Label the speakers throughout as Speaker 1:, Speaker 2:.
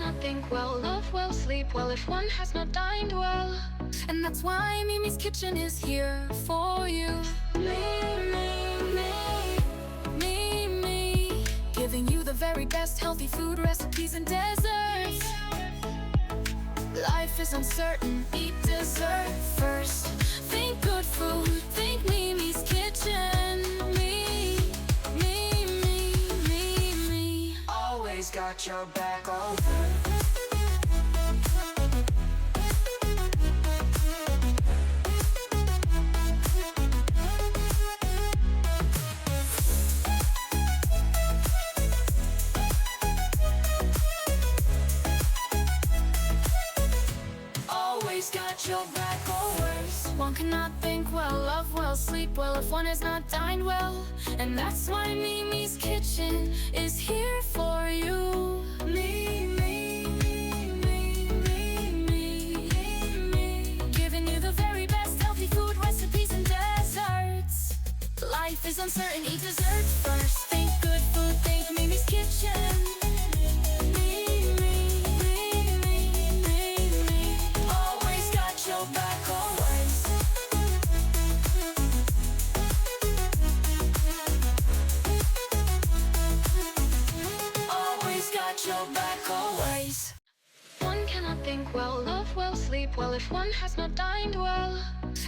Speaker 1: cannot think well, love well, sleep well if one has not dined well. And that's why Mimi's Kitchen is here for you. Mimi, giving you the very best healthy food recipes and desserts. Life is uncertain, eat dessert first. Think good food, think Mimi's Kitchen. Me, always got your back over. Got your back always. One cannot think well, love well, sleep well if one has not dined well. And that's why Mimi's Kitchen is here for you. Giving you the very best healthy food recipes and desserts. Life is uncertain, eat dessert first. Think good food, think Mimi's Kitchen. Your back always. One cannot think well, love well, sleep well if one has not dined well.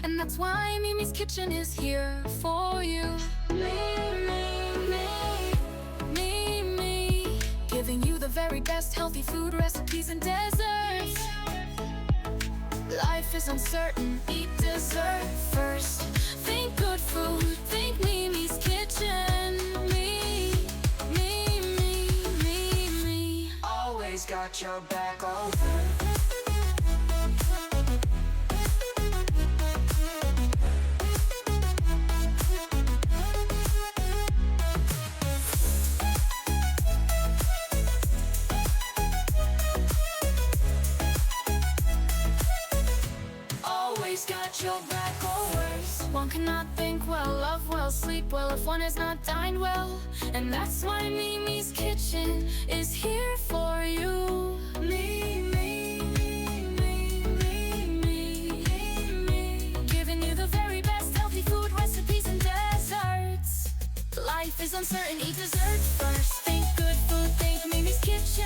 Speaker 1: And that's why Mimi's Kitchen is here for you. Mimi, giving you the very best healthy food recipes and desserts. Life is uncertain, eat dessert first. Think good food, think Mimi's Kitchen. Always got your back over. Always got your back always. One cannot think well, love well, sleep well if one has not dined well. And that's why Mimi's Kitchen is here for you. Giving you the very best healthy food recipes and desserts. Life is uncertain, eat dessert first. Think good food, think Mimi's Kitchen.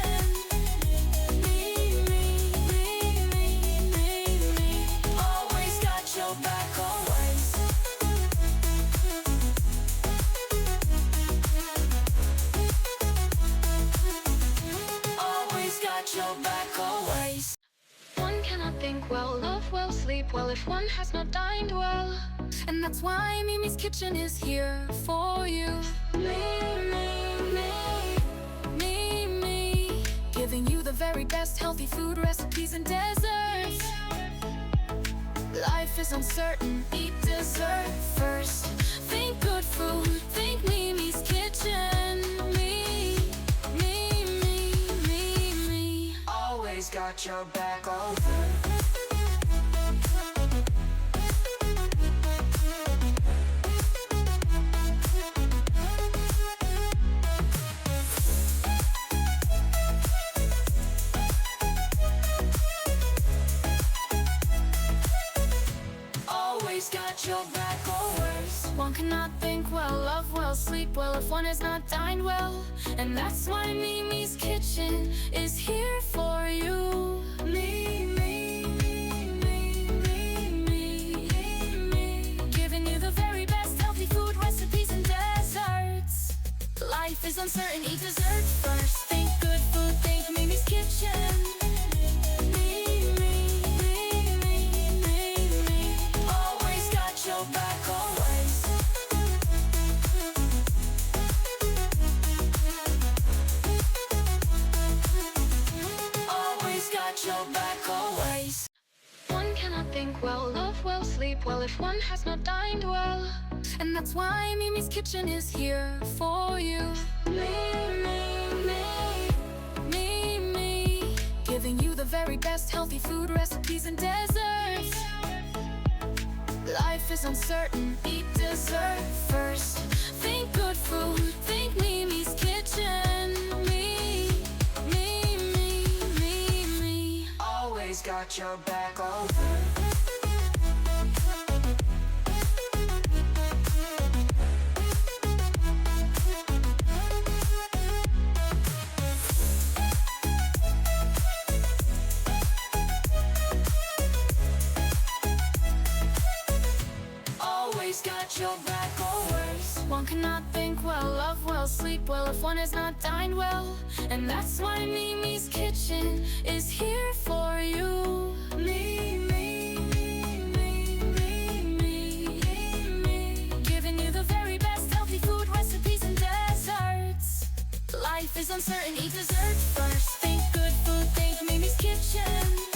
Speaker 1: Always got your back always. Got your back always. One cannot think well, love well, sleep well if one has not dined well. And that's why Mimi's Kitchen is here for you. Mimi, giving you the very best healthy food recipes and desserts. Life is uncertain, eat dessert first. Think good food, think Mimi's Kitchen. Always got your back over. Always got your back always. One cannot think well, love well, sleep well if one has not dined well. And that's why Mimi's Kitchen is here for you. Giving you the very best healthy food recipes and desserts. Life is uncertain, eat dessert first. Think good food, think Mimi's Kitchen. Always got your back always. Always got your back always. One cannot think well, love well, sleep well if one has not dined well. And that's why Mimi's Kitchen is here for you. Mimi, giving you the very best healthy food recipes and desserts. Life is uncertain, eat dessert first. Think good food, think Mimi's Kitchen. Me. got your back over. Always got your back or worse. One cannot think well, love well, sleep well if one is not dined well. And that's why Mimi's Kitchen is here for you. Me. Giving you the very best healthy food recipes and desserts. Life is uncertain, eat dessert first. Think good food, think Mimi's Kitchen.